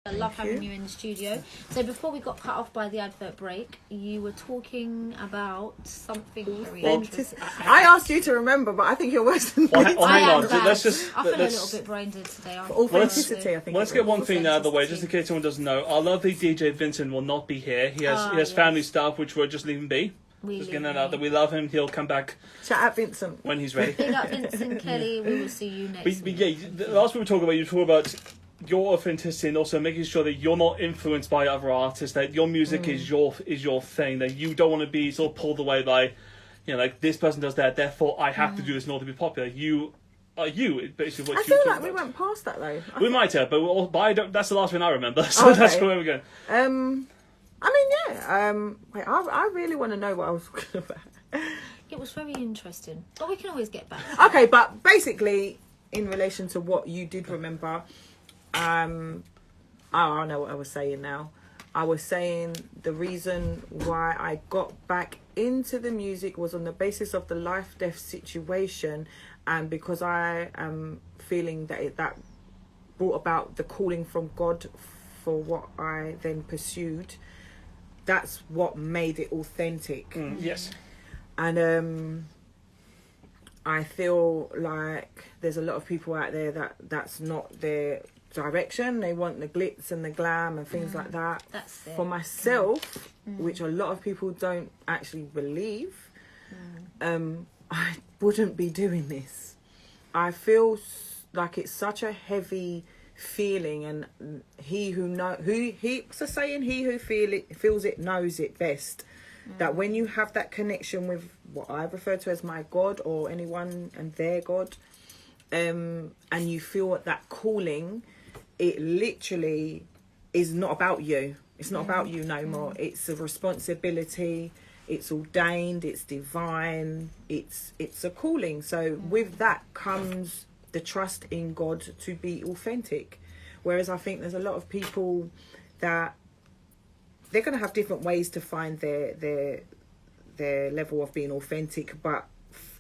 I love having you in the studio. So before we got cut off by the advert break, you were talking about something very interesting. I asked you to remember, but I think you're worse than me. Hang on. I feel a little bit brain dead today. Authenticity, I think. Let's get one thing out of the way, just in case someone doesn't know. Our lovely DJ Vincent will not be here. He has family stuff, which we're just leaving be. Just getting that out that we love him. He'll come back. Shout out Vincent when he's ready. Big up Vincent Kelly. We will see you next week. Yeah, the last we were talking about, you talk about your authenticity and also making sure that you're not influenced by other artists, that your music is your thing, that you don't want to be sort of pulled away by, you know, like this person does that, therefore I have to do this in order to be popular. You are you, basically. What I feel like we went past that though. We might have, but I don't. That's the last thing I remember. So that's where we're going. I mean, yeah. Wait, I really want to know what I was talking about. It was very interesting, but we can always get back. Okay, but basically, in relation to what you did remember. I know what I was saying now. I was saying the reason why I got back into the music was on the basis of the life-death situation, and because I am feeling that brought about the calling from God for what I then pursued. That's what made it authentic. Yes. And I feel like there's a lot of people out there that's not their direction. They want the glitz and the glam and things like that. That's it. For myself, which a lot of people don't actually believe, I wouldn't be doing this. I feel like it's such a heavy feeling, and he who feels it knows it best. That when you have that connection with what I refer to as my God or anyone and their God, and you feel that calling, it literally is not about you. It's not about you no more. It's a responsibility. It's ordained. It's divine. It's a calling. So with that comes the trust in God to be authentic. Whereas I think there's a lot of people that they're going to have different ways to find their level of being authentic, but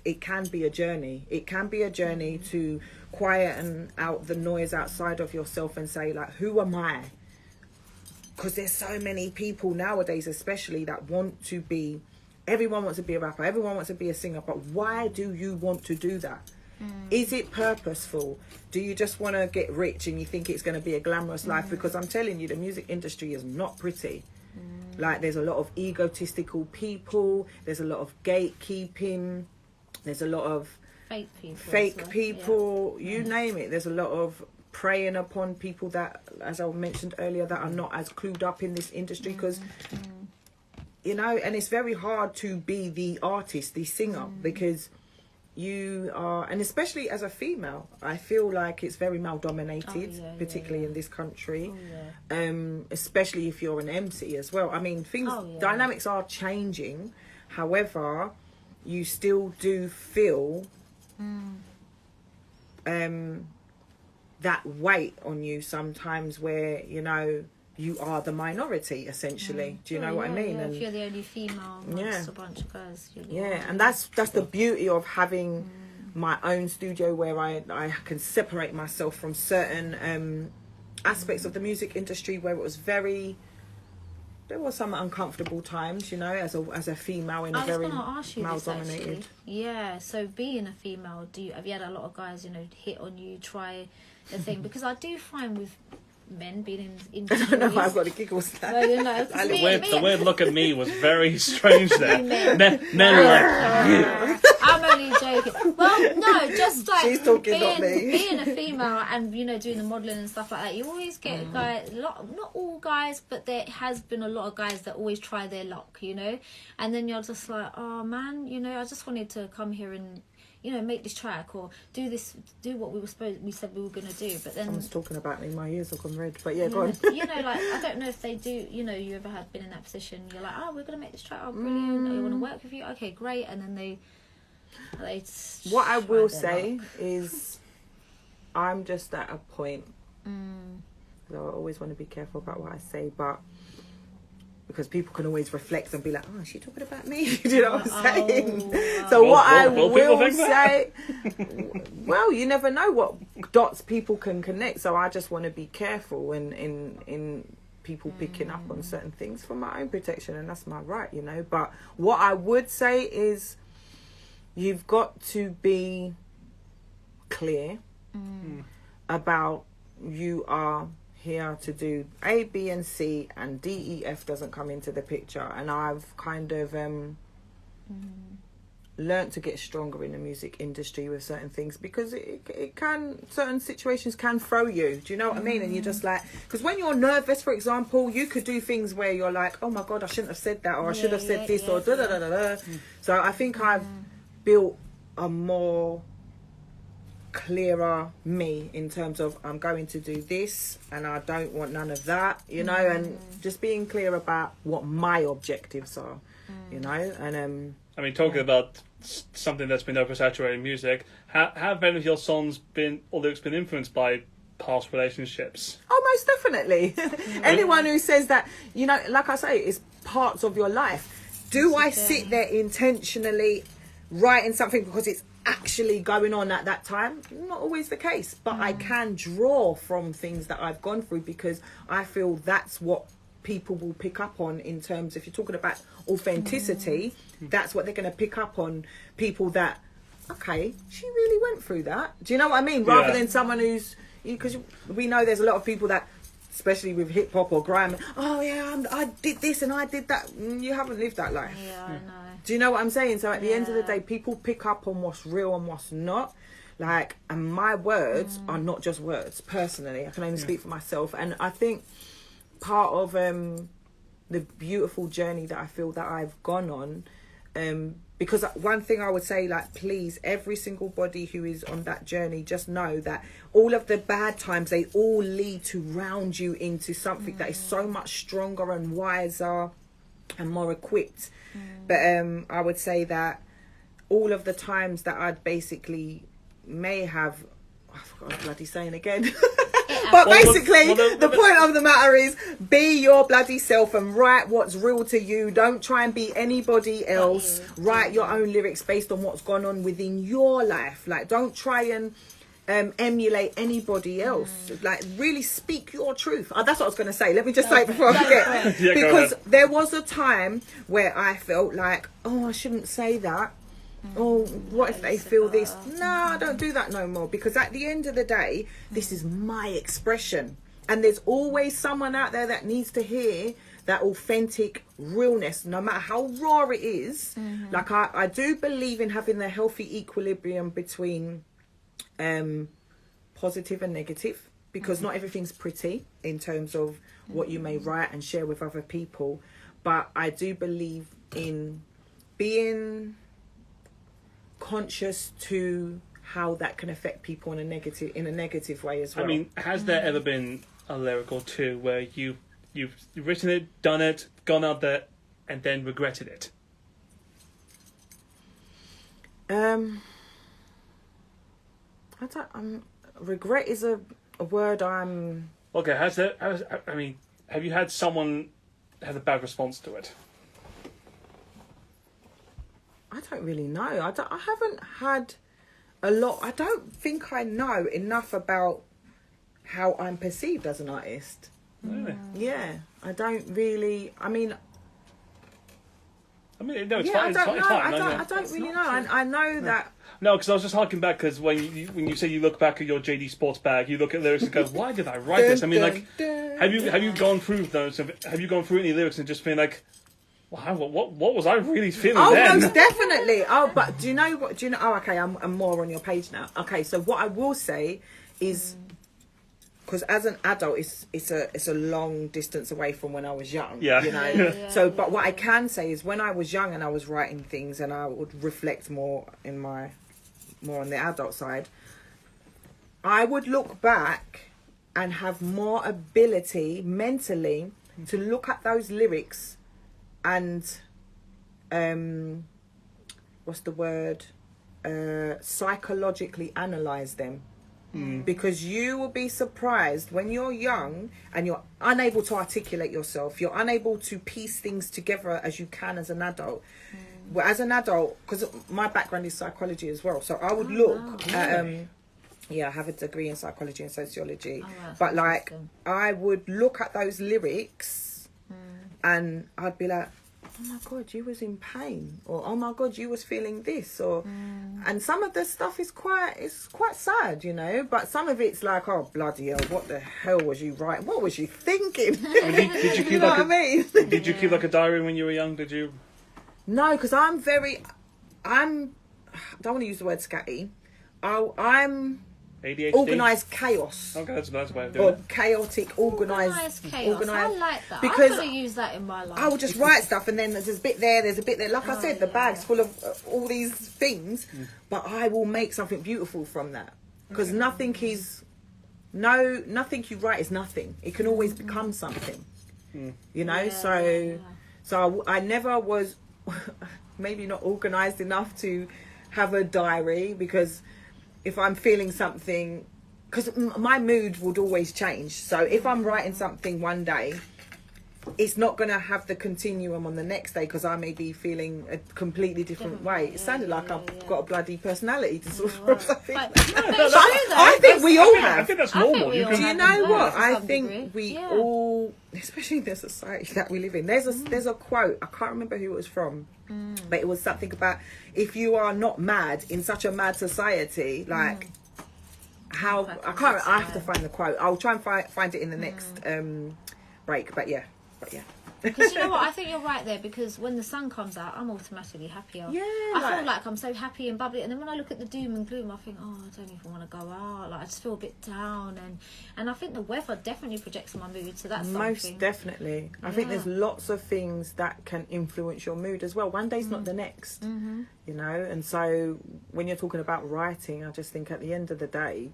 it can be a journey. It can be a journey to quieten out the noise outside of yourself and say, like, who am I? Because there's so many people nowadays, especially, that want to be, everyone wants to be a rapper, everyone wants to be a singer, but why do you want to do that? Is it purposeful? Do you just want to get rich and you think it's going to be a glamorous life? Because I'm telling you, the music industry is not pretty. Like, there's a lot of egotistical people, there's a lot of gatekeeping, there's a lot of fake people, you name it. There's a lot of preying upon people that, as I mentioned earlier, that are not as clued up in this industry, because you know, and it's very hard to be the artist, the singer, because you are, and especially as a female, I feel like it's very male dominated, particularly in this country. Especially if you're an MC as well. I mean, dynamics are changing. However, you still do feel that weight on you sometimes, where, you know, you are the minority, essentially. Do you know what I mean? And if you're the only female amongst a bunch of guys. And that's the beauty of having my own studio, where I can separate myself from certain aspects of the music industry, where it was there were some uncomfortable times, you know, as a female in a very male dominated. Yeah, so being a female, have you had a lot of guys, you know, hit on you, try the thing? Because I do find with men being in I don't know why I've got the giggles there. Well, you know, the weird look at me was very strange there. Men like, I'm only joking. Well, no, just like she's talking, not me. Being a female and, you know, doing the modelling and stuff like that, you always get guys, not all guys, but there has been a lot of guys that always try their luck, you know, and then you're just like, oh man, you know, I just wanted to come here and, you know, make this track or do what we said we were going to do, but then someone's talking about me, my ears have gone red, but go on. You know, like, I don't know if they do, you know, you ever been in that position, you're like, oh, we're going to make this track, oh brilliant, I want to work with you, okay great, and then they what I will say is, I'm just at a point, so I always want to be careful about what I say, but because people can always reflect and be like, oh, is she talking about me? Do you know what I'm saying? Wow. So what I Will people will think that? say, well, you never know what dots people can connect. So I just want to be careful in people picking up on certain things for my own protection, and that's my right, you know. But what I would say is, you've got to be clear about you are here to do A, B, and C, and D, E, F doesn't come into the picture. And I've kind of learned to get stronger in the music industry with certain things, because it can, certain situations can throw you. Do you know what I mean? And you're just like, because when you're nervous, for example, you could do things where you're like, oh my God, I shouldn't have said that, or I should have said this, or da da da da da. So I think I've built a more clearer me in terms of, I'm going to do this and I don't want none of that, you know, and just being clear about what my objectives are, you know. And I mean, talking about something that's been oversaturated in music, have any of your songs been, or lyrics been influenced by past relationships? oh, most definitely. Anyone who says that, you know, like I say, it's parts of your life. Do I sit there intentionally writing something because it's actually going on at that time? Not always the case, but I can draw from things that I've gone through, because I feel that's what people will pick up on. In terms, if you're talking about authenticity, that's what they're going to pick up on. People that, okay, she really went through that. Do you know what I mean? Rather than someone who's, because we know there's a lot of people that, especially with hip hop or grime, oh yeah, I did this and I did that. You haven't lived that life. Yeah, I know. Do you know what I'm saying? So at the end of the day, people pick up on what's real and what's not. Like, and my words are not just words. Personally, I can only speak for myself. And I think part of the beautiful journey that I feel that I've gone on, because one thing I would say, like, please, every single body who is on that journey, just know that all of the bad times, they all lead to round you into something that is so much stronger and wiser and more equipped. But I would say that all of the times that I'd basically may have, I forgot what I'm bloody saying again. But basically, the point of the matter is, be your bloody self and write what's real to you. Don't try and be anybody else. Write your own lyrics based on what's gone on within your life. Like, don't try and emulate anybody else. Like, really speak your truth. That's what I was going to say. Let me just say it before I forget. Yeah, because there was a time where I felt like, oh, I shouldn't say that. Oh, what if they feel this? No, I don't do that no more, because at the end of the day, this is my expression, and there's always someone out there that needs to hear that authentic realness, no matter how raw it is. Like, I do believe in having the healthy equilibrium between positive and negative, because not everything's pretty in terms of what you may write and share with other people. But I do believe in being conscious to how that can affect people in a negative way as well. I mean, has there ever been a lyric or two where you've written it, done it, gone out there, and then regretted it? I don't. Regret is a word I'm. Okay, have you had someone have a bad response to it? I don't really know. I haven't had a lot. I don't think I know enough about how I'm perceived as an artist. Really? Yeah, I don't really. I mean, no, it's yeah, fine. I don't really know. I know that. No, because I was just harking back, because when you say you look back at your JD Sports bag, you look at lyrics and go, why did I write this? I mean, like, have you gone through those? Have you gone through any lyrics and just been like, wow, what was I really feeling then? Oh, most definitely. Oh, but do you know what? Oh, okay, I'm more on your page now. Okay, so what I will say is, because as an adult, it's a long distance away from when I was young. Yeah. You know. So, but what I can say is, when I was young and I was writing things, and I would reflect more on the adult side, I would look back and have more ability mentally to look at those lyrics and what's the word, psychologically analyze them. Because you will be surprised when you're young and you're unable to articulate yourself. You're unable to piece things together as you can as an adult. Well, as an adult, because my background is psychology as well, so I would look at I have a degree in psychology and sociology, but like I would look at those lyrics and I'd be like, oh my God, you was in pain, or oh my God, you was feeling this, or and some of the stuff is quite sad, you know, but some of it's like, oh bloody hell, what the hell was you writing? What was you thinking? I mean, did you keep you know what I mean? Did you keep like a diary when you were young? Did you? No, because I don't want to use the word scatty. I'm ADHD? organised chaos. Okay, that's a nice way of doing Or it. chaotic, organised chaos. I like that. Because I'm going to use that in my life. I will just write stuff and then there's a bit there, there's a bit there. Like I said, the bag's full of all these things, but I will make something beautiful from that. Because nothing you write is nothing. It can always become something. You know, so I never was maybe not organised enough to have a diary, because if I'm feeling something, because my mood would always change. So if I'm writing something one day, it's not going to have the continuum on the next day, because I may be feeling a completely different way. It sounded like I've got a bloody personality disorder or something. I think we all have. I think that's normal. Do you know what? I think we all, especially in the society that we live in, there's a quote, I can't remember who it was from, but it was something about, if you are not mad in such a mad society, like how, I have to find the quote. I'll try and find it in the next break, but yeah. Because you know what, I think you're right there, because when the sun comes out, I'm automatically happier. Yeah, I feel like I'm so happy and bubbly, and then when I look at the doom and gloom, I think, oh, I don't even want to go out. Like, I just feel a bit down, and I think the weather definitely projects my mood. So that's most something. definitely. I think there's lots of things that can influence your mood as well. One day's not the next, you know. And so when you're talking about writing, I just think at the end of the day,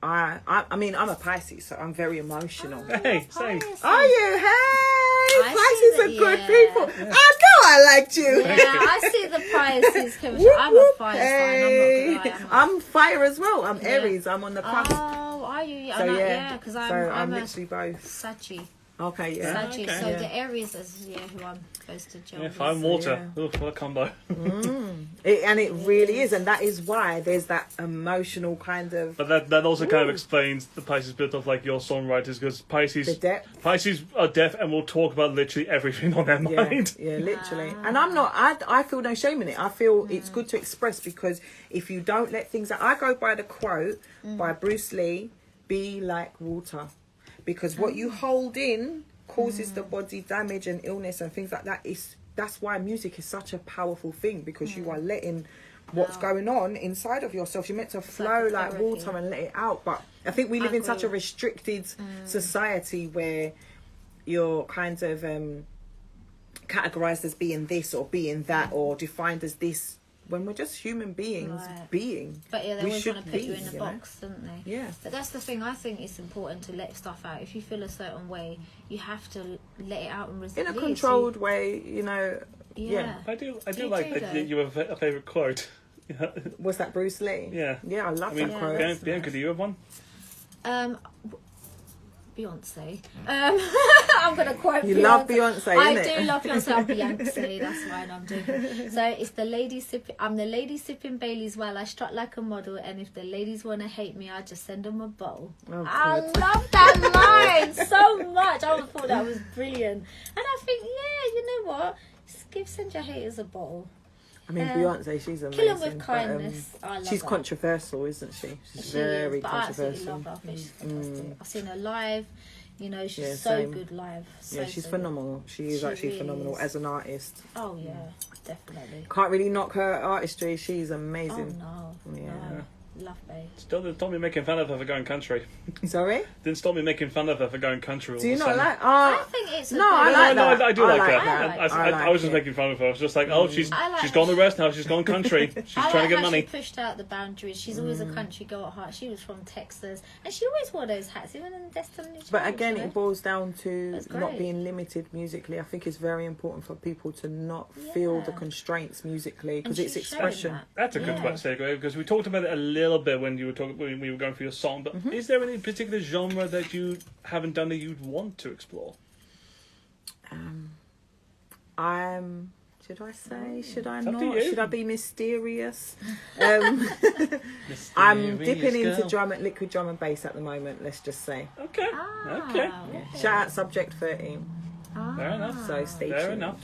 I mean, I'm a Pisces, so I'm very emotional. Hey, same. Are you? Hey, Pisces are good people. Yeah. I know I liked you. Yeah, I see the Pisces chemistry. I'm a fire sign. I'm fire as well. I'm Aries. I'm on the cusp. Oh, are you? So because I'm literally both. Saggy. Okay, yeah. Saggy. Okay. So the Aries is who I'm supposed to gel with. Fire and water. Yeah. What a combo. It really is, and that is why there's that emotional kind of. But that also kind of explains the Pisces bit of like your songwriters, because Pisces are deaf and will talk about literally everything on their mind. Yeah, literally. And I'm not. I feel no shame in it. I feel it's good to express, because if you don't let things out, I go by the quote by Bruce Lee: "Be like water." Because what you hold in causes the body damage and illness and things like that. That's why music is such a powerful thing, because you are letting what's going on inside of yourself. You're meant to flow like water and let it out. But I think we live in such a restricted society where you're kind of categorized as being this or being that or defined as this, when we're just human beings being. But they always want to put you in a box, don't they? Yeah. But that's the thing, I think it's important to let stuff out. If you feel a certain way, you have to let it out and release it. In a controlled way, you know. Yeah. I do like that you have a favourite quote. Was that Bruce Lee? Yeah. Yeah, I love that quote. Bianca, do you have one? Beyonce. I'm gonna quote. You Beyonce. Love Beyonce, I innit? do love Beyonce. I'm Beyonce. That's fine. I'm doing. So it's the lady sipping. I'm the lady sipping Baileys while I strut like a model. And if the ladies wanna hate me, I just send them a bottle. Oh, I love that line so much. I thought that was brilliant. And I think, you know what? Send your haters a bottle. I mean, Beyonce, she's amazing. Kill 'em with kindness. I love she's her. Controversial, isn't she? She's very controversial. I love her. I think she's fantastic. I've seen her live. You know, she's same. good live. She's phenomenal. She is actually really phenomenal as an artist. Oh yeah, definitely. Can't really knock her artistry. She's amazing. Oh no. Yeah. No. Love babe. Still didn't stop me making fun of her for going country. Sorry? Didn't stop me making fun of her for going country. Do you not summer. like? I think it's no, I like that. I do like that. that. I was just making fun of her. I was just like, oh, she's gone the rest now. She's gone country. She's trying to get money. She pushed out the boundaries. She's always a country girl at heart. She was from Texas, and she always wore those hats, even in Destiny Child. But again, it boils down to not being limited musically. I think it's very important for people to not feel the constraints musically, because it's expression. That's a good way to say it, because we talked about it a little little bit when you were talking when we were going through your song, but is there any particular genre that you haven't done that you'd want to explore? Should I say? Should I It's up to not? you. Should I be mysterious? I'm dipping into liquid drum and bass at the moment. Let's just say. Okay. Ah, Okay. Shout out Subject 13. Fair enough. So stay Fair tuned. enough.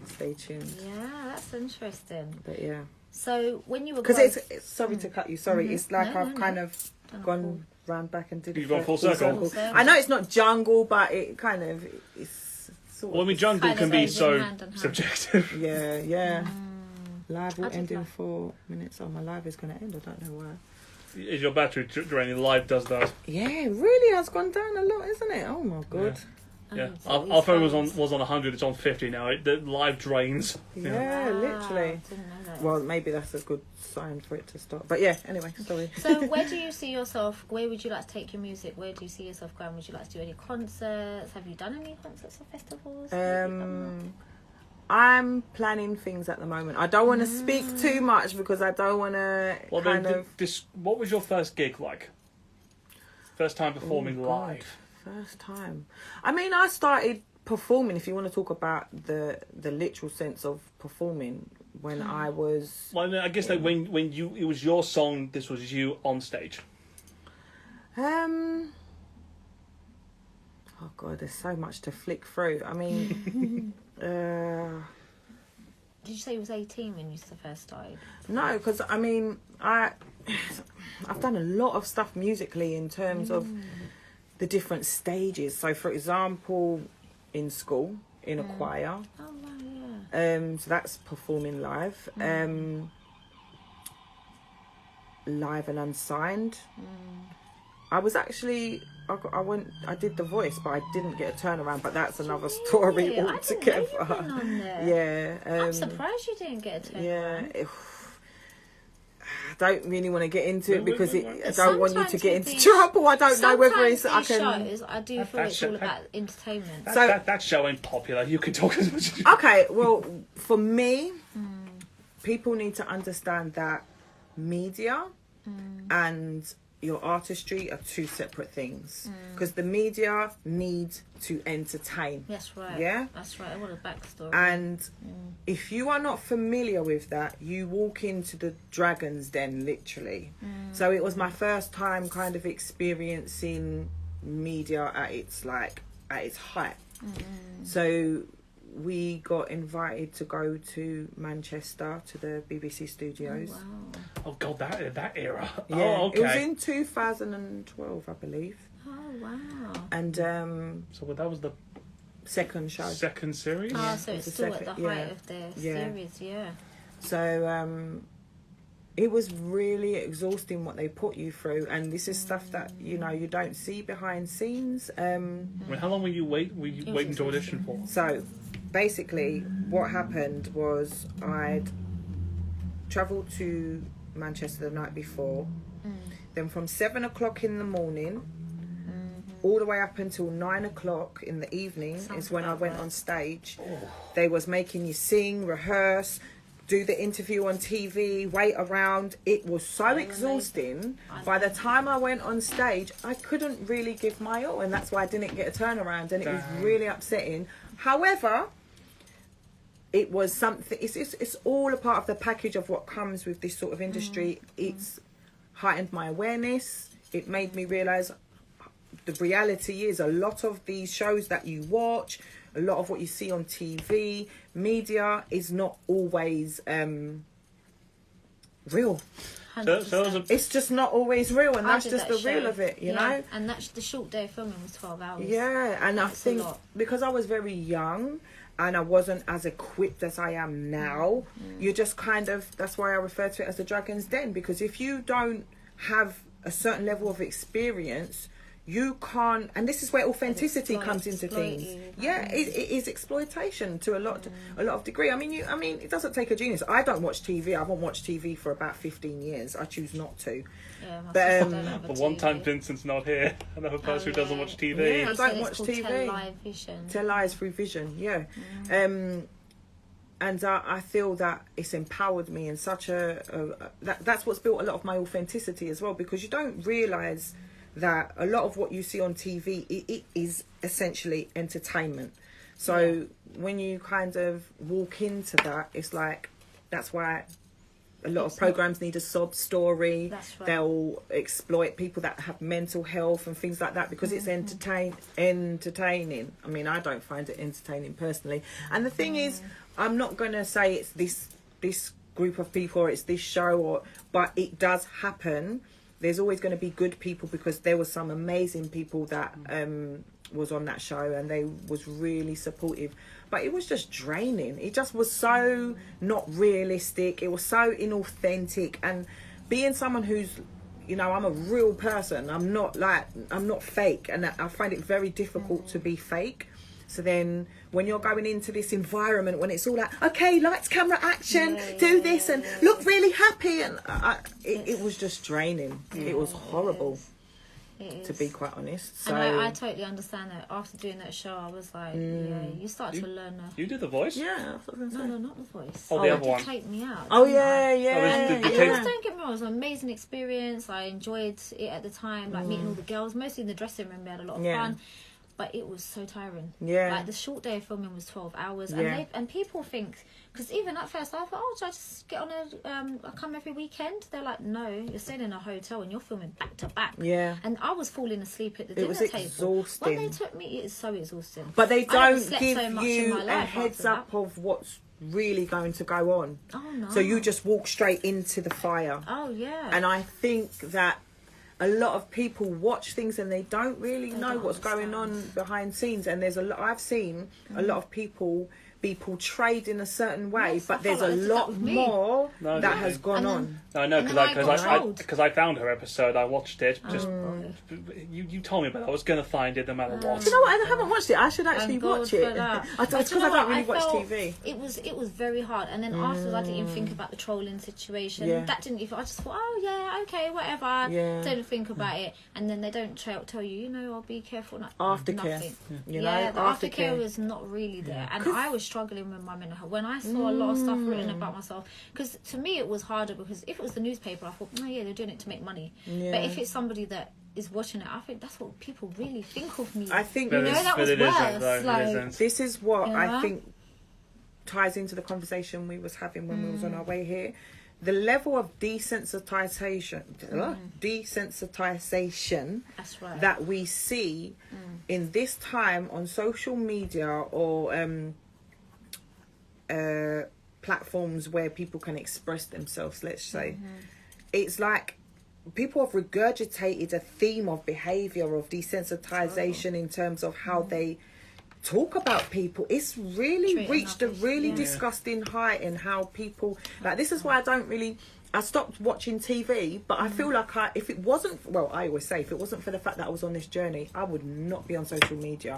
Stay tuned. Yeah, that's interesting. But yeah, So when you were because growing- it's sorry to cut you. Sorry, it's like No, I've no, kind no. of gone round back and did You've it gone full circle. Full circle. I know it's not jungle, but it kind of it's sort Well, I of. mean, jungle kind can of be goes so in hand in hand. subjective. Yeah. Live will I did end in that. 4 minutes. Oh, my live is going to end. I don't know why. Is your battery draining? Live does that. Yeah, it really has gone down a lot, isn't it? Oh my god. Yeah, so our these phone was phones- on 100. It's on 50 now. The live drains. Yeah, Wow, literally. didn't know that. Well, maybe that's a good sign for it to stop. But yeah, anyway, sorry. So where do you see yourself? Where would you like to take your music? Where do you see yourself going? Would you like to do any concerts? Have you done any concerts or festivals? I'm planning things at the moment. I don't want to speak too much because I don't want to Well, kind then, of. what was your first gig like? First time performing Oh, God. live. First time. I mean, I started performing, if you want to talk about the literal sense of performing, when I was. Well, I guess like when it was your song, this was you on stage. Oh God, there's so much to flick through. I mean, Did you say you was 18 when you first started? no, because I mean, I've done a lot of stuff musically in terms of the different stages. So, for example, in school, in a choir. Oh wow, yeah. So that's performing live. Live and unsigned. I was actually, I did The Voice, but I didn't get a turnaround. But that's another story Yeah, I didn't know you'd altogether. been on there. Yeah. I'm surprised you didn't get a turn. Yeah. I don't really want to get into it because I But don't want you to sometimes get with into these- trouble. I don't know whether Sometimes it's I these can. shows, I do feel That it's all show- about entertainment. That, So- that show ain't popular. You can talk as much as you Okay, well, for me, people need to understand that media and your artistry are two separate things. Because the media needs to entertain. That's right. Yeah? That's right. What a backstory. And if you are not familiar with that, you walk into the dragon's den, literally. So it was my first time kind of experiencing media at its height. So we got invited to go to Manchester to the BBC studios. Wow. Oh god, that era. Yeah, Oh, okay. it was in 2012, I believe. Oh wow. And So that was the second show. second series. Oh, so it's it's the still at the second- height yeah. of their Yeah. series, yeah. So it was really exhausting what they put you through, and this is stuff that you don't see behind scenes. I mean, how long were you waiting to audition for? So basically, what happened was I'd travelled to Manchester the night before. Then from 7 o'clock in the morning, all the way up until 9 o'clock in the evening Sounds is when I about went right. on stage. They was making you sing, rehearse, do the interview on TV, wait around. It was so exhausting. By the time I went on stage, I couldn't really give my all, and that's why I didn't get a turnaround, and it was Damn. really upsetting. However, it was something. It's all a part of the package of what comes with this sort of industry. It's heightened my awareness. It made me realise the reality is a lot of these shows that you watch, a lot of what you see on TV, media is not always real. So it was a, It's just not always real, and I that's did just that the real show. of it, you Yeah, know? and that's the short day of filming was 12 hours. Yeah, and I That's a think lot. because I was very young and I wasn't as equipped as I am now, you're just kind of, that's why I refer to it as the Dragon's Den, because if you don't have a certain level of experience, you can't, and this is where authenticity comes into exploit things. you. Yeah, it is exploitation to a lot of degree. I mean, it doesn't take a genius. I don't watch TV. I haven't watched TV for about 15 years. I choose not to. Yeah, my But, sister don't have a the one time TV. Vincent's not here, another person who doesn't yeah. watch TV. Yeah. He don't said watch it's called TV. Tell Live Vision. Tell lies through vision, yeah. And I feel that it's empowered me in such that's what's built a lot of my authenticity as well, because you don't realise that a lot of what you see on TV, it is essentially entertainment. So when you kind of walk into that, it's like, that's why a lot of programs need a sob story. That's right. They'll exploit people that have mental health and things like that, because it's entertaining. I mean, I don't find it entertaining personally. And the thing is, I'm not going to say it's this group of people or it's this show, but it does happen. There's always going to be good people, because there were some amazing people that was on that show, and they was really supportive. But it was just draining. It just was so not realistic. It was so inauthentic. And being someone who's, you know, I'm a real person. I'm not fake. And I find it very difficult to be fake. So then when you're going into this environment, when it's all like, okay, lights, camera, action, do this and look really happy. And it was just draining. It was horrible. To be quite honest. So, and I totally understand that. After doing that show, I was like, yeah, you start to learn. You did the voice? Yeah. No, not the voice. Oh, the other one. Take me out. Oh, yeah. And don't get me wrong, it was an amazing experience. I enjoyed it at the time, like meeting all the girls, mostly in the dressing room. We had a lot of fun. But it was so tiring. Yeah. Like, the short day of filming was 12 hours. Yeah. And people think, because even at first I thought, oh, should I just get on I come every weekend? They're like, no, you're staying in a hotel and you're filming back to back. Yeah. And I was falling asleep at the dinner table. It was exhausting. When they took me, it is so exhausting. But they don't give you a heads up of what's really going to go on. Oh, no. So you just walk straight into the fire. Oh, yeah. And I think that a lot of people watch things and they don't really know what's going on behind scenes. And there's I've seen a lot of people be portrayed in a certain way, but there's a lot more that has gone on. I know, because I found her episode. I watched it. Just you told me about it. I was going to find it no matter what. You know what? I haven't watched it. I should actually watch it. It's because I don't really watch TV. It was very hard. And then afterwards, I didn't even think about the trolling situation. Yeah. That didn't even. I just thought, oh yeah, okay, whatever. Yeah. Don't think about it. And then they don't tell you, I'll be careful. Aftercare. Nothing. The aftercare was not really there, and I was struggling with my mental health when I saw a lot of stuff written about myself, because to me it was harder, because if it was the newspaper I thought, oh yeah, they're doing it to make money, but if it's somebody that is watching it, I think that's what people really think of me. I think that was worse. This is what I think ties into the conversation we was having when we was on our way here. The level of desensitization that's right, that we see in this time on social media or platforms where people can express themselves, let's say, it's like people have regurgitated a theme of behaviour of desensitization in terms of how they talk about people. It's really reached a really disgusting height in how people, like, this is why I stopped watching TV, but I feel like if it wasn't, I always say, if it wasn't for the fact that I was on this journey, I would not be on social media,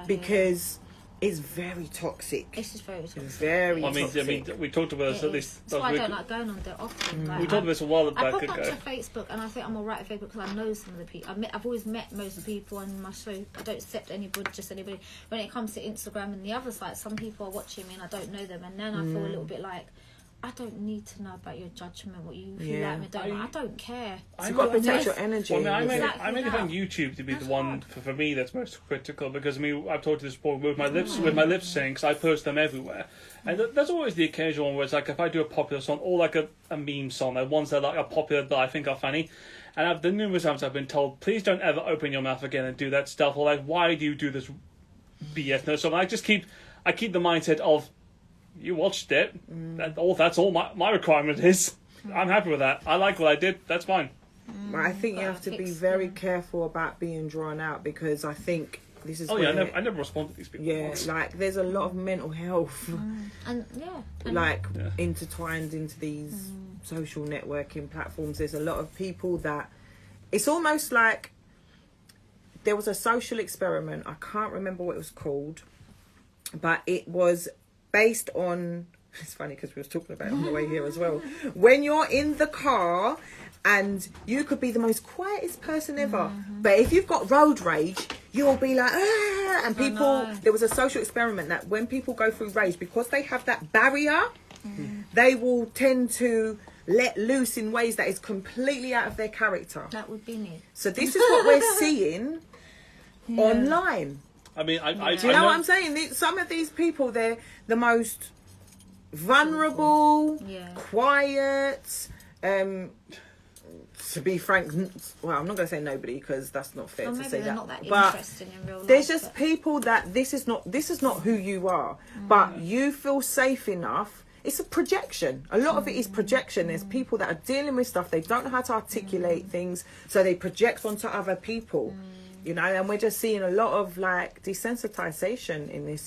because it's very toxic. It's just very toxic. Very toxic. I mean, we talked about this at least. That's why I don't like going on there often. We talked about this a while back ago. I pop up to Facebook, and I think I'm alright at Facebook because I know some of the people. I've always met most people on my show. I don't accept anybody. When it comes to Instagram and the other sites, some people are watching me and I don't know them, and then I feel a little bit like, I don't need to know about your judgment, what you feel like me. I don't care. You've got to protect your energy. Well, I mainly find YouTube to be the one for me that's most critical, because I've talked to this before with my lip syncs. I post them everywhere, and there's always the occasional one where it's like, if I do a popular song or like a meme song, like ones that are popular that I think are funny, and the numerous times I've been told, please don't ever open your mouth again and do that stuff, or like, why do you do this BS? No, so I just keep the mindset of, you watched it. That's all my requirement is. I'm happy with that. I like what I did. That's fine. I think you have to be very careful about being drawn out, because I think this is. I never respond to these people. Yeah, like there's a lot of mental health, intertwined into these social networking platforms. There's a lot of people that it's almost like there was a social experiment. I can't remember what it was called, but it was based on, it's funny because we was talking about it on the way here as well, when you're in the car and you could be the most quietest person ever, but if you've got road rage, you'll be like, ah, and people, know. there was a social experiment that when people go through rage, because they have that barrier, they will tend to let loose in ways that is completely out of their character. That would be me. So this is what we're seeing online. I mean, Do you know what I'm saying? Some of these people, they're the most vulnerable, quiet, to be frank, well, I'm not going to say nobody because that's not fair to say that. Not that but interesting in real life, there's just people that this is not who you are, but you feel safe enough. It's a projection. A lot of it is projection. There's people that are dealing with stuff. They don't know how to articulate things, so they project onto other people. You know, and we're just seeing a lot of like desensitization in this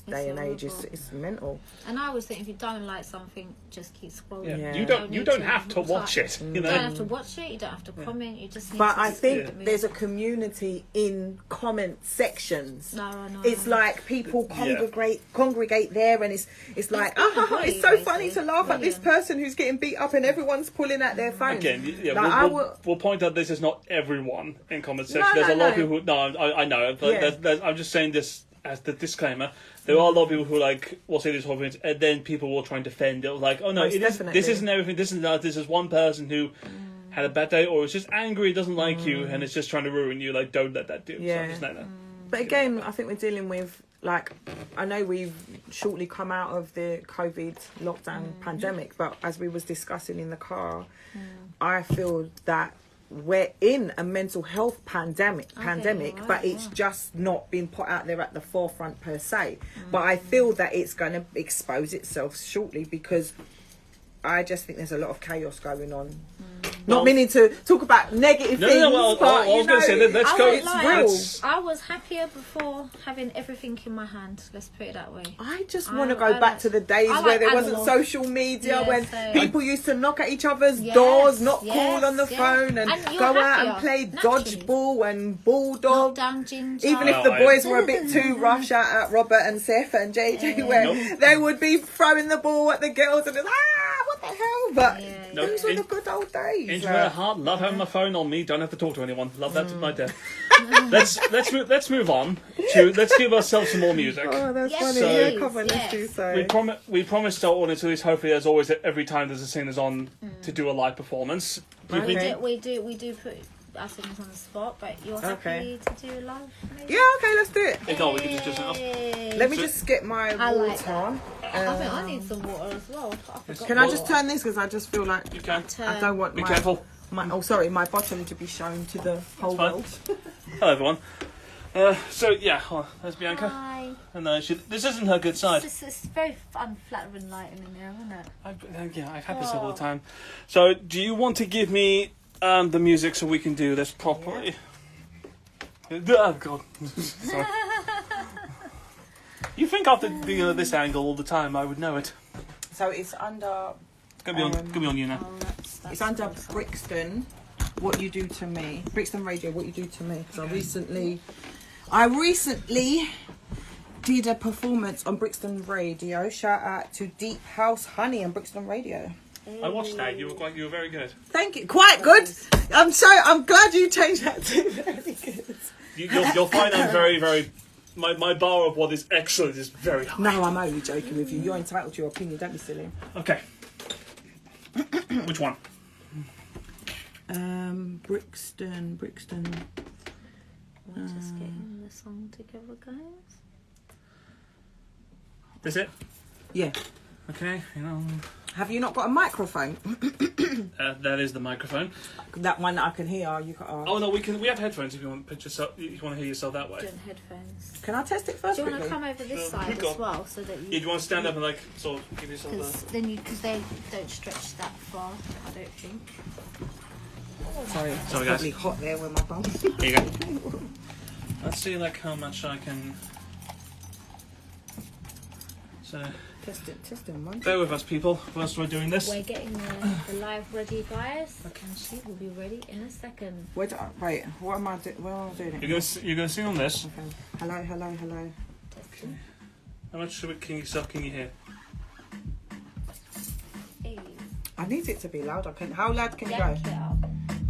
day and age. It's mental. And I always think if you don't like something, just keep scrolling. Yeah. You don't have to watch it. You know? You don't have to watch it. You don't have to comment. You just need But to I think move. there's a community in comment sections. No. It's like people congregate there, and it's like, it's so funny to laugh at this person who's getting beat up, and everyone's pulling out their phones. Again, Like, we'll point out this is not everyone in comment section. There's a lot of people who, I know, but I'm just saying this as the disclaimer. There are a lot of people who like will say these whole things, and then people will try and defend it. Like, oh no, this isn't everything. This is one person who had a bad day, or is just angry, doesn't like you, and it's just trying to ruin you. Like, don't let that do. Yeah. So just know that. But again, I think we're dealing with, like, I know we've shortly come out of the COVID lockdown pandemic, but as we was discussing in the car, I feel that we're in a mental health pandemic, but it's just not been put out there at the forefront per se. But I feel that it's going to expose itself shortly, because I just think there's a lot of chaos going on. Not meaning to talk about negative things, but I was going to say, let's go. It's real. I was happier before having everything in my hand. Let's put it that way. I just want to go back to the days where there wasn't social media, when people used to knock at each other's doors, not call on the phone, and go out and play dodgeball and bulldog. Even if the boys were a bit too rough, shout out Robert and Seth and JJ, where they would be throwing the ball at the girls and it's what the hell? But those were the good old days. Into my heart, love having my phone on me. Don't have to talk to anyone. Love that to my death. let's move on to let's give ourselves some more music. Oh, that's funny. So, Come on, let's do so. We promised our audience, at least hopefully as always, that every time there's a singers on to do a live performance. We do put our singers on the spot, but you're happy to do live? Maybe? Yeah, okay, let's do it. We can just do something. Let me just get my water. I think I need some water as well. Can I just turn this, because I just feel like You can. I don't want Be careful. my bottom to be shown to the whole fine. world. Hello everyone. There's Bianca. Hi. And this isn't her good side. It's very unflattering lighting in there, isn't it? I've had this all the time. So, do you want to give me the music so we can do this properly? Oh God! Sorry. You think after this angle all the time, I would know it. So it's under. It's gonna be on you now. It's under Brixton. What You Do to Me. Brixton Radio. What You Do to Me. So I recently did a performance on Brixton Radio. Shout out to Deep House Honey on Brixton Radio. I watched that. You were very good. Thank you. Quite good. I'm glad you changed that to very good. You'll find I'm very, very. My bar of what is excellent is very high. No, I'm only joking with you. You're entitled to your opinion. Don't be silly. Okay. Which one? Brixton. We're just getting the song together, guys. This it? Yeah. Okay. Have you not got a microphone? That is the microphone. That one that I can hear. You can. Oh no, we have headphones if you want to pitch yourself. You want to hear yourself that way. Doing headphones. Can I test it first? Do you want to quickly? come over this side as well, so that you? Yeah, do you want to stand up and like sort of give yourself Because they don't stretch that far. I don't think. Sorry guys. Probably hot there with my bum. There you go. Let's see like how much I can. So. Testing one. Bear with us, people, whilst we're doing this. We're getting the live ready, guys. Okay. And she will be ready in a second. Wait, what am I doing? Where am I doing it? You're gonna sing on this. Okay. Hello. Testing. How much can you hear? Hey. I need it to be louder. How loud can you Yank go? it up.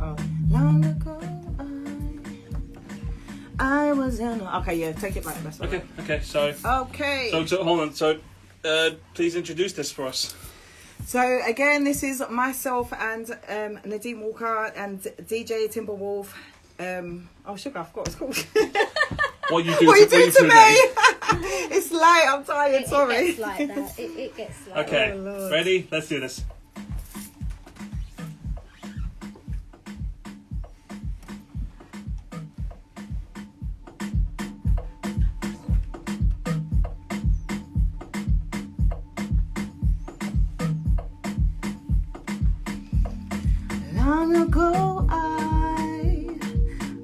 Oh. Long ago, I was in. Okay, yeah, take it back. That's Okay, okay. So hold on. So, please introduce this for us. So again, this is myself and Nadine Walker and DJ Timberwolf. Oh sugar, I forgot what it's called. What you do to me? It's late. I'm tired. Sorry. It gets like that. It gets like Okay, Oh, Lord. ready? Let's do this. Long ago,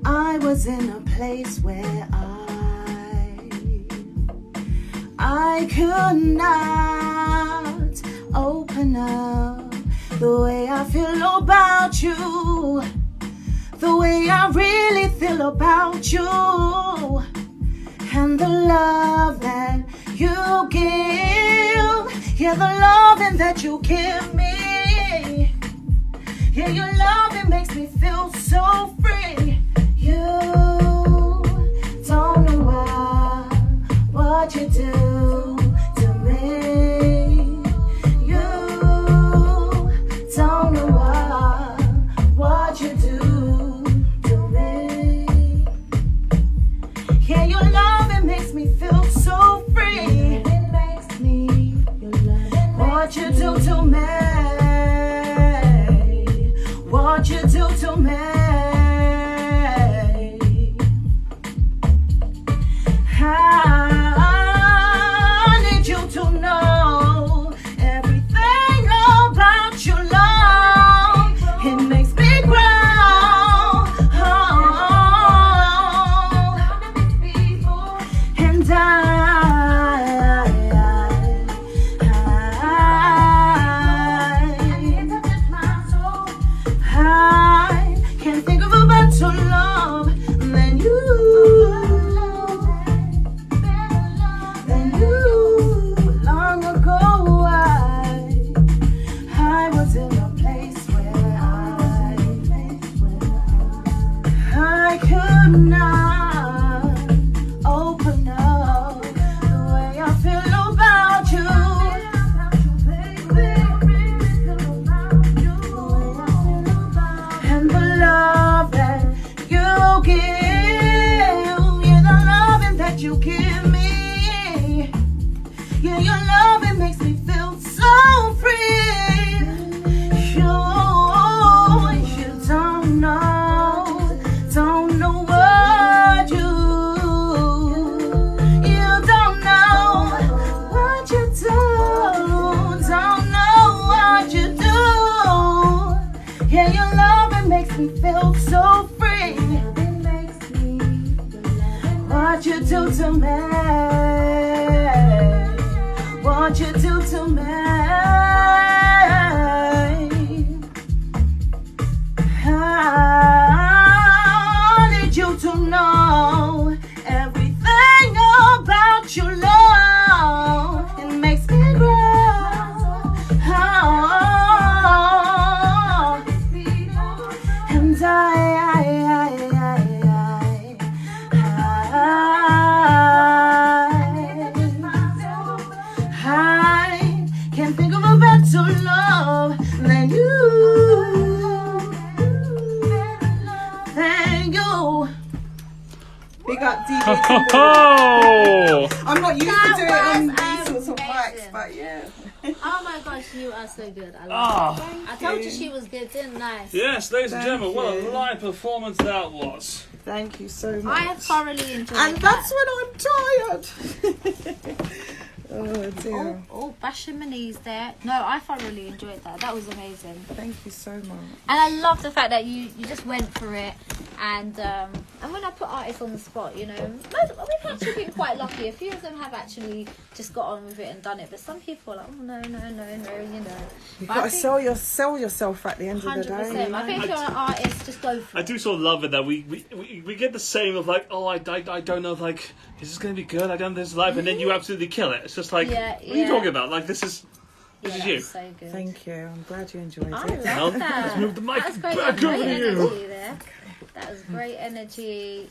I was in a place where I could not open up the way I feel about you, the way I really feel about you, and the love that you give, yeah, the loving that you give me. Yeah, your love, it makes me feel so free. You don't know what you do to me. You don't know what you do to me. Yeah, your love, it makes me feel so free. It makes me what you do to me. What you do to me. I need you to know everything about your love. It makes me grow. And I can't think of a better love than you. Long ago, I was in a place where I could not open up the way I feel about you. And the love that you give, yeah, the loving that you give me. Yeah, your love, it makes me feel so free. You don't know what you don't know what you do, don't know what you do. Yeah, your love, it makes me feel so free. What you do to me, what you do to me. I need you to know everything about your love. It makes me grow. And I can't think of a better love than you. Thank you. Big up DJ Oh! I'm not used to doing it on these sorts of amazing. mics, but yeah. Oh my gosh, you are so good. I love Ah, it. I told you she was good, didn't I? yes, ladies and Thank gentlemen, what a you. live performance that was. Thank you so much. I have thoroughly enjoyed And that. that's when I'm tired. Oh dear. Oh, bashing my knees there. No, I thoroughly enjoyed that. That was amazing. Thank you so much. And I love the fact that you just went for it. And when I put artists on the spot, you know, we've actually been quite lucky. A few of them have actually just got on with it and done it. But some people are like, oh, no, you know. You've But got I to think sell yourself at the end of the day. 100%. I think if you're an artist, just go for I it. do sort of love it that we get the same of like, oh, I don't know if like, is this going to be good? I don't know this live, and then you absolutely kill it. It's just like, Yeah, what are you yeah. talking about? Like, this is Yeah, you. that's so good. Thank you. I'm glad you enjoyed I it. love No, that. let's move the mic That was great, back great over to you. energy there. That was great energy.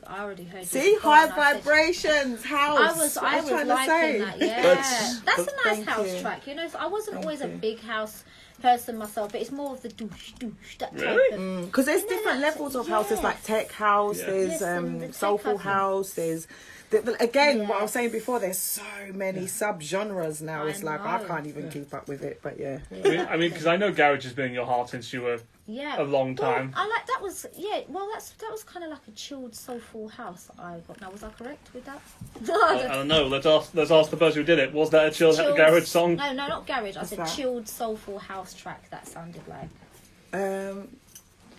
I already heard. See, you high before, and I said- vibrations, house. I was trying liking to say. that. Yeah, That's that's a nice thank house you. track. You know, so I wasn't Thank always a you. big house person myself, but it's more of the douche, that type Really? of. Because there's You know, different like, levels of house. There's like tech house. Yeah. There's Yes, and the tech soulful house. house. There's again what I was Yes. saying before. There's so many sub-genres now. I It's like I know. can't even keep up with it. But yeah. I mean, because I know garage has been in your heart since you were Yeah, a long time. Well, I like that was that was kind of like a chilled, soulful house that I got. Now was I correct with that? I don't know. Let's ask the person who did it. Was that a chilled garage song? No, not garage. I said that? chilled, soulful house track. That sounded like.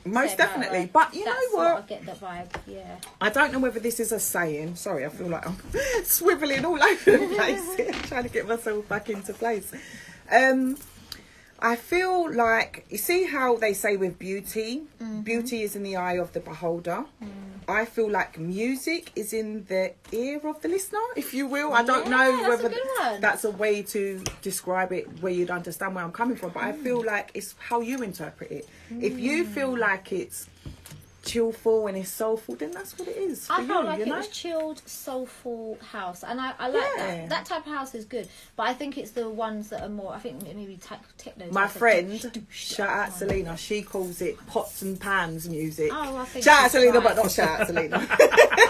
Most Say about definitely. that. But you That's know what? I get the vibe. Yeah. I don't know whether this is a saying. Sorry, I feel like I'm swiveling all over the place here, trying to get myself back into place. I feel like, you see how they say with beauty, beauty is in the eye of the beholder. I feel like music is in the ear of the listener, if you will. I don't know that's a whether good one. that's a way to describe it where you'd understand where I'm coming from, but I feel like it's how you interpret it. If you feel like it's chillful and it's soulful, then that's what it is for I felt you, like you it know? was chilled, soulful house, and I like Yeah. that. That type of house is good, but I think it's the ones that are more. I think maybe techno. My type of friend, douche, shout out Selena, she calls it pots and pans music. Oh, I think Shout out she's Selena, right. but not shout out Selena.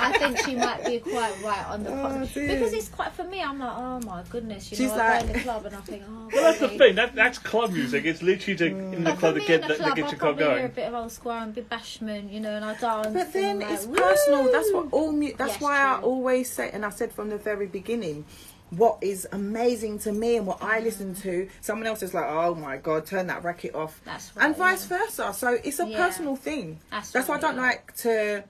I think she might be quite right on the Oh, pots. dear. Because it's quite, for me, I'm like, oh my goodness, you She's know, I like- go in the club and I think, oh, Well, that's the really? thing. That's club music. It's literally to, in the But club for to me in get the the club, get I your club probably hear a going. bit of old square and a bit bashment, you know, and I dance. But then and I'm it's like, personal. That's woo. what all that's Yes, why I true. always say, and I said from the very beginning, what is amazing to me and what I listen to, someone else is like, oh my god, turn that racket off. That's right, And vice yeah. versa. So it's a Yeah. personal thing. That's Why I right, don't yeah. like to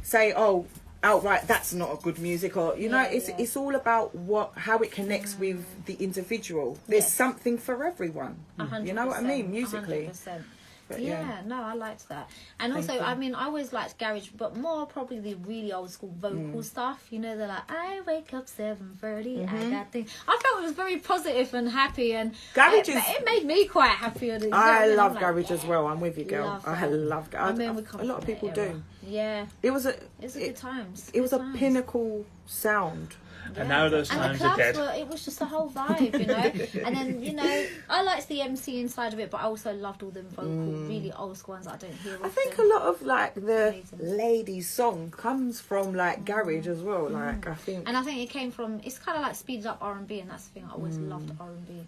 say, oh, outright that's not a good music, or you know, Yeah, it's yeah. it's all about how it connects with the individual. There's Yes. something for everyone. 100%, You know what I mean? Musically. 100%. But Yeah, no, I liked that. And Thank also, you. I mean, I always liked garage, but more probably the really old school vocal stuff. You know, they're like, I wake up 7:30, I got things. I felt it was very positive and happy, and Garage it, is- it made me quite happy. You know what I mean? love I'm like, garage as yeah, well. I'm with you, girl. love I that. love garage. I mean, we come a lot of from that people era. do. Yeah, It was it was a good times. It was good a times. pinnacle sound. And now those And the times are clubs dead. were, it was just a whole vibe, you know. And then, you know, I liked the MC inside of it, but I also loved all them vocal, really old school ones that I don't hear often. I think a lot of like the Amazing. ladies' song comes from like garage as well. Like I think. And I think it came from, it's kind of like speeded up R&B, and that's the thing, I always loved R&B.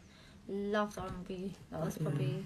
Loved R&B. That was probably,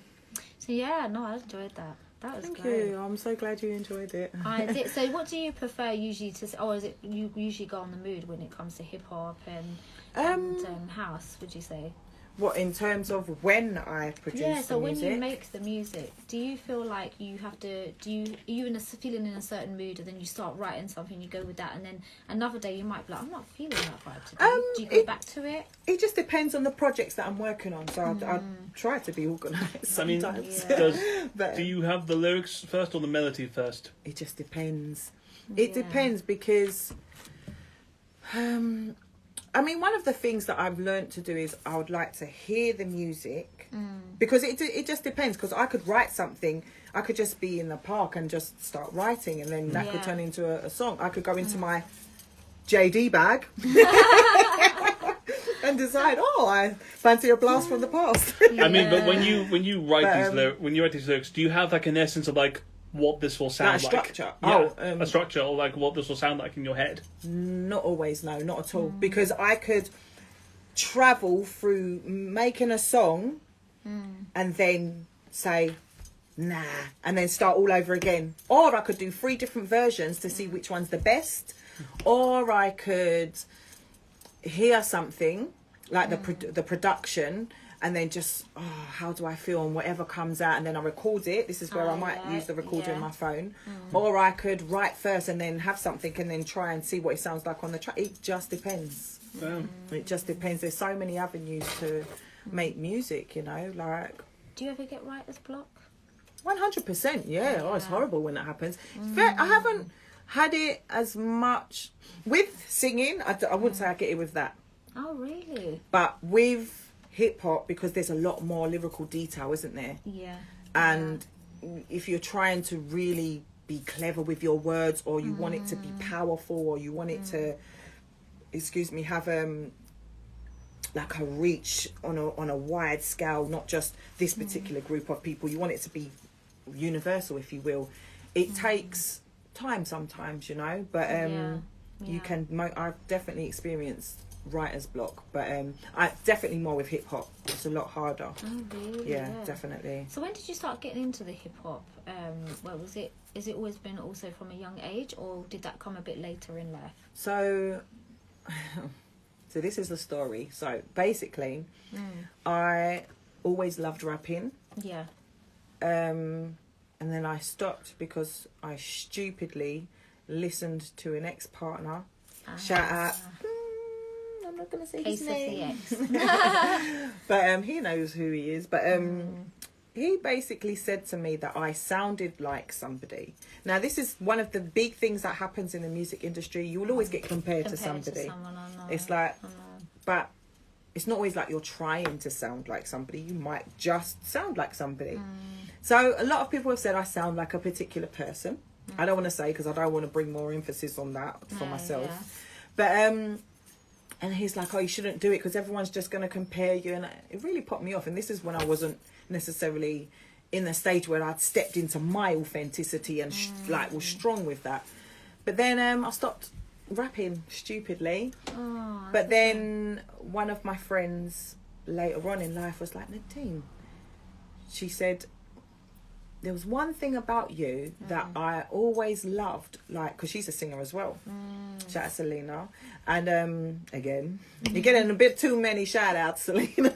so yeah, no, I enjoyed that. That was Thank great. you. I'm so glad you enjoyed it. I did. So what do you prefer usually to, or is it you usually go on the mood when it comes to hip hop and house, would you say? What in terms of when I produce Yeah, so the when music? you make the music, do you feel like you have to, are you feeling in a certain mood, and then you start writing something, you go with that, and then another day you might be like, I'm not feeling that vibe today. Do you go back to it? It just depends on the projects that I'm working on. So I try to be organised I mean, sometimes. Yeah. But do you have the lyrics first or the melody first? it just depends. It Yeah. depends because, I mean, one of the things that I've learned to do is I would like to hear the music because it just depends. Because I could write something, I could just be in the park and just start writing, and then that could Yeah. turn into a song. I could go into my JD bag and decide, oh, I fancy a blast from the past. I mean, but when Yeah. you write But, when you write these lyrics, do you have like an essence of like what this will sound Like a like? structure? Yeah, Oh, a structure, or like what this will sound like in your head. Not always, no, not at all. Because I could travel through making a song and then say, nah, and then start all over again. Or I could do 3 different versions to see which one's the best. Or I could hear something, like the production, and then just, how do I feel, and whatever comes out, and then I record it. This is where I might use the recorder in my phone. Or I could write first and then have something and then try and see what it sounds like on the track. It just depends. It just depends. There's so many avenues to make music, you know, like Do you ever get writer's block? 100%. Yeah. Oh, it's horrible when that happens. I haven't had it as much with singing. I wouldn't say I get it with that. Oh, really? But with hip hop, because there's a lot more lyrical detail, isn't there? Yeah. And if you're trying to really be clever with your words, or you want it to be powerful, or you want it to, have like a reach on a wide scale, not just this particular group of people. You want it to be universal, if you will. It takes time sometimes, you know, but you can. I've definitely experienced writer's block, but I definitely more with hip hop. It's a lot harder. Oh, really? Yeah, definitely. So when did you start getting into the hip hop? Well, was it? Is it always been also from a young age, or did that come a bit later in life? So this is the story. So basically, I always loved rapping. Yeah. And then I stopped because I stupidly listened to an ex-partner. Shout out. I'm not going to say his name. But he knows who he is. But he basically said to me that I sounded like somebody. Now, this is one of the big things that happens in the music industry. You will always get compared to somebody. Someone, I know. It's like, but it's not always like you're trying to sound like somebody. You might just sound like somebody. So a lot of people have said I sound like a particular person. I don't want to say, because I don't want to bring more emphasis on that for myself. Yeah. But and he's like, oh, you shouldn't do it because everyone's just going to compare you. And it really put me off. And this is when I wasn't necessarily in the stage where I'd stepped into my authenticity and was strong with that. But then I stopped rapping stupidly. But then one of my friends later on in life was like, Nadine, she said, there was one thing about you that I always loved, like, because she's a singer as well. Shout out Selena. And again, you're getting a bit too many shout outs, Selena.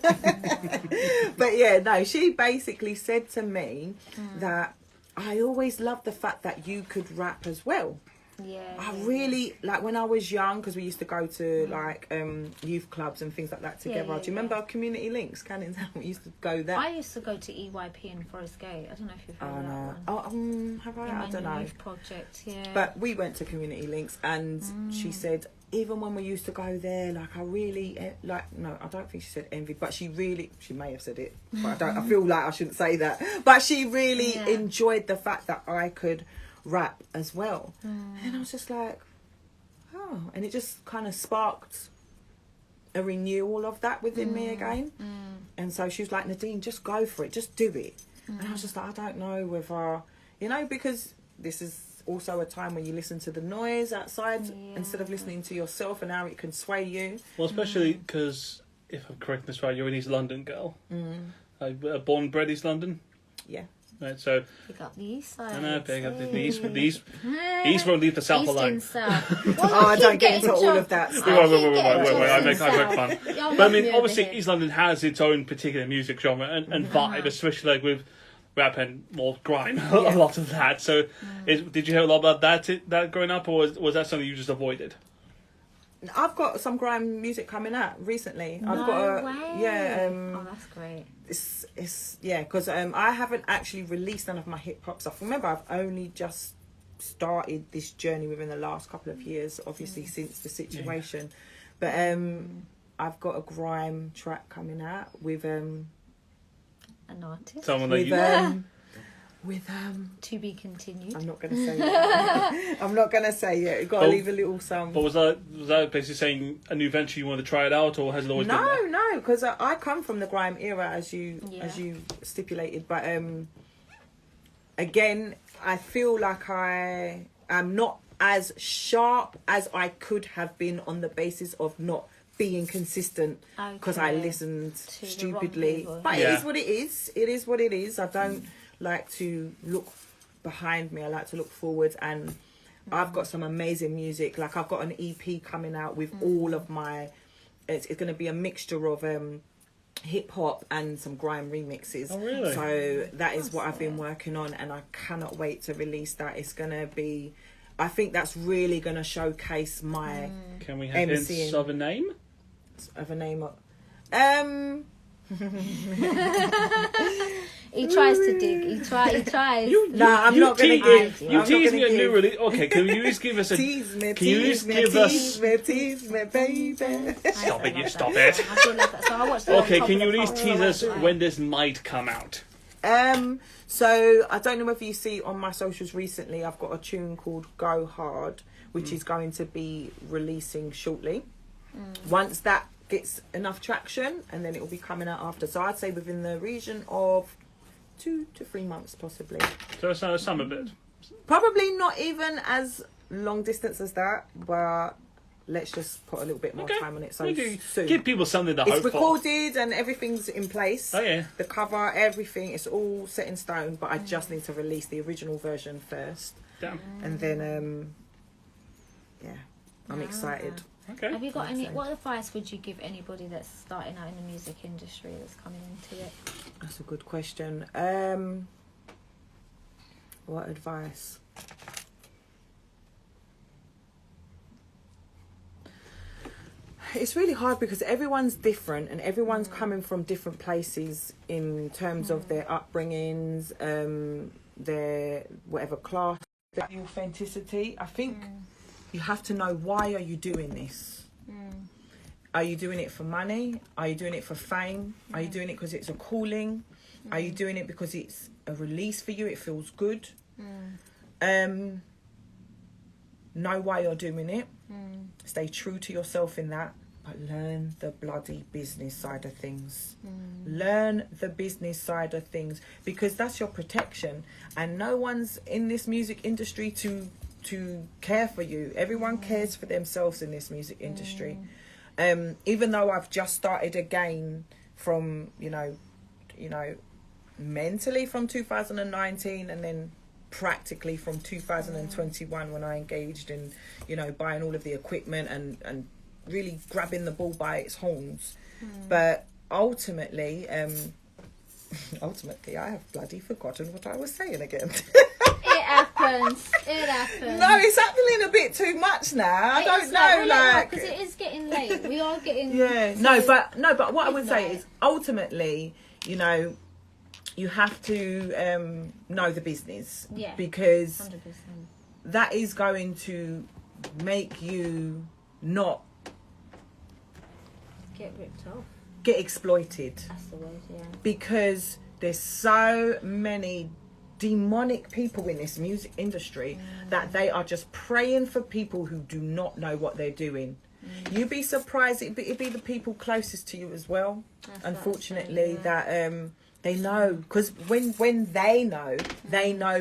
But yeah, no, she basically said to me that I always loved the fact that you could rap as well. I really, like, when I was young, because we used to go to like youth clubs and things like that together. Do you remember Community Links, Canning Town? We used to go there. I used to go to EYP in Forest Gate. I don't know if you've heard of that one. Have I? I don't know. Youth project, yeah. But we went to Community Links, and she said, even when we used to go there, like, I really no, I don't think she said envy, but she may have said it, but I feel like I shouldn't say that. But she really enjoyed the fact that I could rap as well. And I was just like, oh, and it just kind of sparked a renewal of that within me again. And so she was like, Nadine, just go for it, just do it. And I was just like, I don't know whether, you know, because this is also a time when you listen to the noise outside instead of listening to yourself, and how it can sway you. Well, especially because, if I'm correct this right, you're an East London girl. Born and bred East London. Yeah. Right, so Pick up the east side. I know, pick up the east. East won't leave the south East alone. and south. I don't get into all of that stuff. Wait, I make fun. But I mean, obviously, East London has its own particular music genre and vibe, especially like with rap and more grime, a lot of that. So, did you hear a lot about that growing up, or was that something you just avoided? I've got some grime music coming out recently. No I've got way. Oh, that's great. It's because I haven't actually released none of my hip hop stuff. Remember, I've only just started this journey within the last couple of years, obviously since the situation. But I've got a grime track coming out with an artist. Someone like you. With to be continued. I'm not gonna say it. I'm not gonna say it. You've got to leave a little some. But was that basically saying a new venture, you wanted to try it out, or has it always been there? No, because I come from the grime era, as you stipulated. But again, I feel like I am not as sharp as I could have been on the basis of not being consistent, because I listened stupidly. But it is what it is. It is what it is. I don't like to look behind me. I like to look forward, and I've got some amazing music. Like, I've got an EP coming out with all of my, it's going to be a mixture of hip hop and some grime remixes. Oh, really? So that is what I've been working on, and I cannot wait to release that. It's going to be, I think that's really going to showcase my Can we have hints of a name? Of a name of He tries to dig. He tries. I'm not going to give. You tease me a new release. Okay, can you just give us a? Tease me, tease me, baby. Stop it! You stop it. I feel like that. So I watched the Okay, Top can of you at the least Pops. tease us when this might come out? So I don't know whether you see on my socials recently, I've got a tune called Go Hard, which is going to be releasing shortly. Once that gets enough traction, and then it will be coming out after. So I'd say within the region of 2 to 3 months, possibly. So it's a summer bit. Probably not even as long distance as that, but let's just put a little bit more time on it. So soon. Give people something to hope It's for. recorded and everything's in place. Oh, yeah. The cover, everything, it's all set in stone, but I just need to release the original version first. Damn. And then, I'm excited. Okay. Have you got any? What advice would you give anybody that's starting out in the music industry, that's coming into it? That's a good question. What advice? It's really hard because everyone's different and everyone's coming from different places in terms of their upbringings, their whatever class, their authenticity. I think you have to know, why are you doing this? Are you doing it for money? Are you doing it for fame? Are you doing it because it's a calling? Are you doing it because it's a release for you? It feels good. Know why you're doing it. Stay true to yourself in that. But learn the bloody business side of things. Learn the business side of things, because that's your protection. And no one's in this music industry to care for you. Everyone cares for themselves in this music industry. Even though I've just started again from, mentally from 2019, and then practically from 2021 when I engaged in, buying all of the equipment and really grabbing the bull by its horns. But ultimately I have bloody forgotten what I was saying again. It happens. No, it's happening a bit too much now. I don't know, because it is getting late. We are getting but what I would say is, ultimately, you have to know the business, because 100%. that is going to make you not Get ripped off. get exploited. That's the word, yeah. Because there's so many demonic people in this music industry that they are just praying for people who do not know what they're doing. You'd be surprised, it'd be the people closest to you as well. That's unfortunately, that they know, because when they know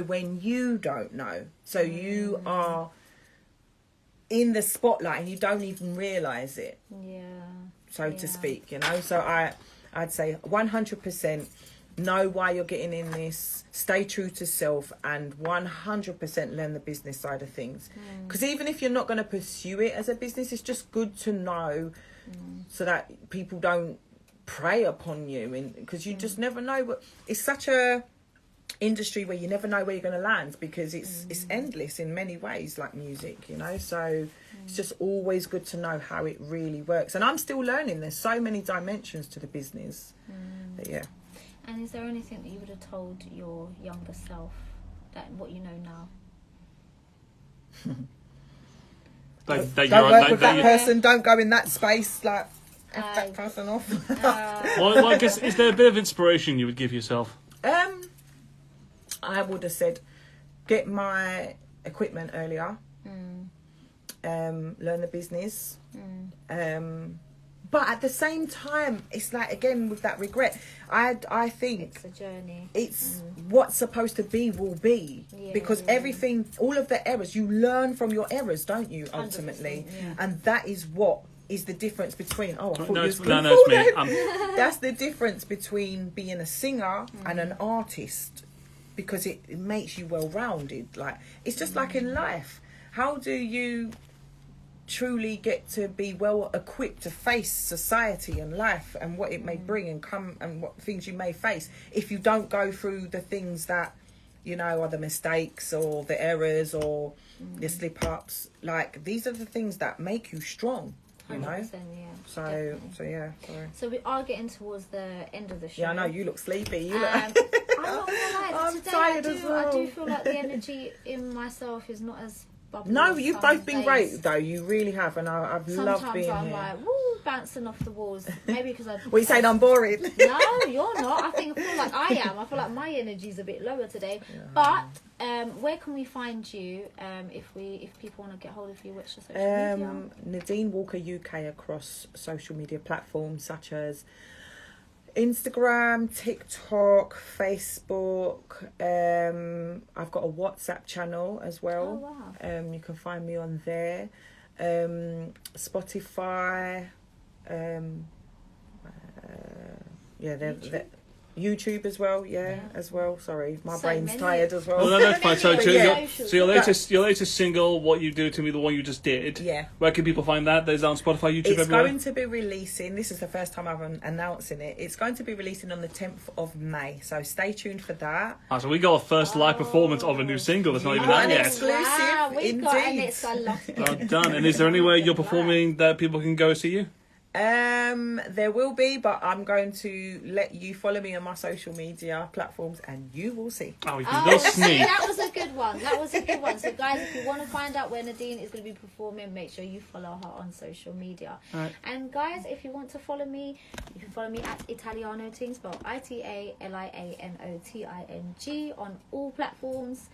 when you don't know. So you are in the spotlight and you don't even realise it, so to speak, So I'd say 100% know why you're getting in this, stay true to self, and 100% learn the business side of things. Because even if you're not going to pursue it as a business, it's just good to know, so that people don't prey upon you, because you just never know. It's such a industry where you never know where you're going to land, because it's endless in many ways, like music, so it's just always good to know how it really works. And I'm still learning. There's so many dimensions to the business. But And is there anything that you would have told your younger self, that what you know now? Don't work with that person, don't go in that space, like F that person off. Well, I guess, is there a bit of inspiration you would give yourself? I would have said, get my equipment earlier, learn the business, but at the same time, it's like, again, with that regret, I think it's a journey. It's what's supposed to be will be, because everything, all of the errors, you learn from your errors, don't you, ultimately? And that is what is the difference between it's me. That's the difference between being a singer and an artist, because it makes you well-rounded. Like, it's just like in life, how do you truly get to be well equipped to face society and life and what it may bring and come, and what things you may face, if you don't go through the things that are the mistakes or the errors or the slip-ups? Like, these are the things that make you strong, 100%, so yeah, sorry. So we are getting towards the end of the show. Yeah, I know, you look sleepy. You look I'm not gonna lie, I'm today tired as well. I do feel like the energy in myself is not as bubbly. No, you've some both been days. great though. You really have, and I've loved Sometimes being I'm here. like, woo, bouncing off the walls. Maybe because I. What, you saying I'm boring? No, you're not. I feel like I am. I feel like my energy's a bit lower today. But where can we find you if people want to get hold of you? Which social media? Nadine Walker UK across social media platforms such as Instagram, TikTok, Facebook. I've got a WhatsApp channel as well. Oh, wow. You can find me on there. Spotify. They're YouTube as well, as well. Sorry, my So brain's many. tired as well. Well, no, that's fine. So, But so, yeah. your latest single, "What You Do to Me," the one you just did. Yeah. Where can people find that? There's on Spotify, YouTube, It's everywhere. going to be releasing. This is the first time I'm announcing it. It's going to be releasing on the 10th of May. So stay tuned for that. So we got a first live performance of a new single that's not even got out an yet. exclusive. Wow, we got an Indeed. exclusive. Well done. And is there anywhere you're performing that people can go see you? There will be, but I'm going to let you follow me on my social media platforms, and you will see. Oh, you Oh, little see, sneak. that was a good one. So guys, if you want to find out where Nadine is going to be performing, make sure you follow her on social media. Right. And guys, if you want to follow me, you can follow me at Italiano Ting, spelled ITALIANOTING on all platforms.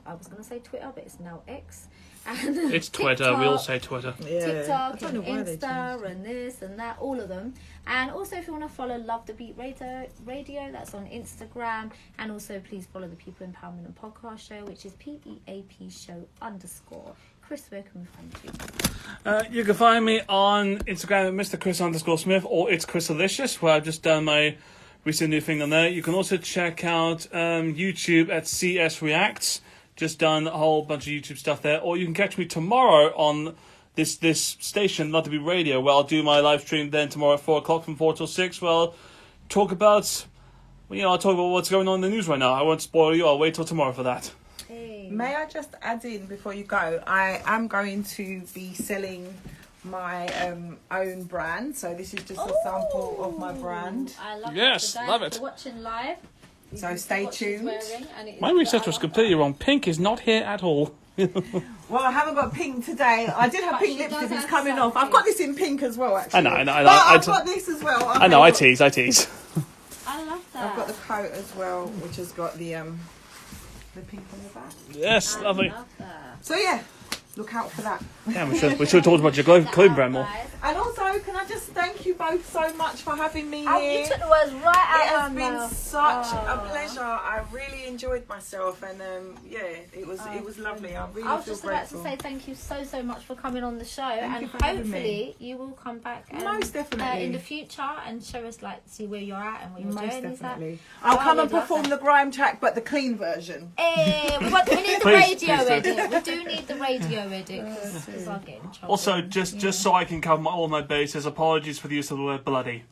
I was going to say Twitter, but it's now X. And It's Twitter. TikTok, We all say Twitter. Yeah. TikTok I don't and know why they Insta changed. and this and that, all of them. And also, if you want to follow Love the Beat Radio, that's on Instagram. And also, please follow the People Empowerment and Podcast Show, which is PEAP Show _ Chris, where can we find you? You can find me on Instagram at Mr. Chris_Smith, or It's Chrisalicious, where I've just done my recent new thing on there. You can also check out YouTube at CS Reacts. Just done a whole bunch of YouTube stuff there. Or you can catch me tomorrow on this station, Not to Be Radio, where I'll do my live stream then tomorrow at 4 o'clock from 4 till 6. Where I'll talk about, I'll talk about what's going on in the news right now. I won't spoil you. I'll wait till tomorrow for that. Hey. May I just add in before you go? I am going to be selling my own brand. So this is just a sample of my brand. I love Yes, it. So guys, love if it. you're watching live. You So can see stay what she's tuned. wearing, and it is My the research was other completely one. wrong. Pink is not here at all. Well, I haven't got pink today. I did have But pink she lipstick. does It's have coming off. something. I've got this in pink as well, actually. I know. But I've got this as well. I know. I tease. I love that. I've got the coat as well, which has got the pink on the back. Yes, lovely. I love that. So yeah, look out for that. Yeah, we should have talked about your clothing brand more. Guys. And also, can I just thank you both so much for having me Oh, here? you took the words right out It has of my been mouth. such Oh. a pleasure. I really enjoyed myself, and it was lovely. I really I was feel just about to grateful. say thank you so much for coming on the show, Thank and you for having hopefully you will come back and, Most definitely. in the future and show us see where you're at and what you're Most doing. Is that? definitely. I'll Oh, come we'd and love perform that. the grime track, but the clean version. We need the Please, radio please do. edit. We do need the radio edit because I'll get in trouble. Also, just so I can cover all my bases, apologies for the use of the word bloody.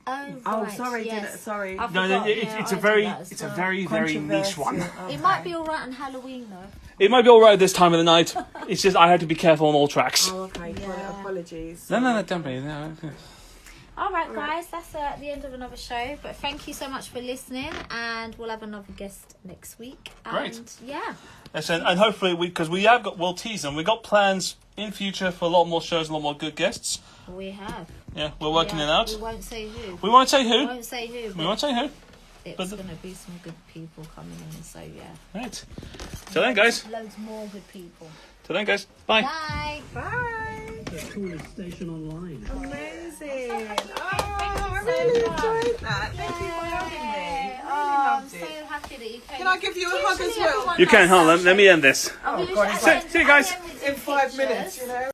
Oh, right, sorry, yes. sorry. I No, forgot, it's I a do very, that as it's a well. very niche one. It might be alright on Halloween though. It might be all right this time of the night. It's just I have to be careful on all tracks. Oh, okay. Yeah. Apologies. No, don't be. No. All right, guys, that's the end of another show. But thank you so much for listening, and we'll have another guest next week. And Great. yeah, Yes, and hopefully we'll tease them. We've got plans in future for a lot more shows, and a lot more good guests. we have. Yeah, we're working Yeah, it out. We won't say who. We won't say We who. won't say who. We But won't say who. it's but- going to be some good people coming in. So yeah. Right. Till then, guys. Loads more good people. Till then, guys. Bye. Bye. Bye. The coolest station online. Amazing. Thank you I so really much. enjoyed that. Thank you for having me. Really I'm loved so it. happy that you came. Can I give you a hug as Usually well? everyone You has can. Hold on. such Let me end this. Oh, God, usually it's like- See you guys. I end with In two 5 pictures. minutes, you know.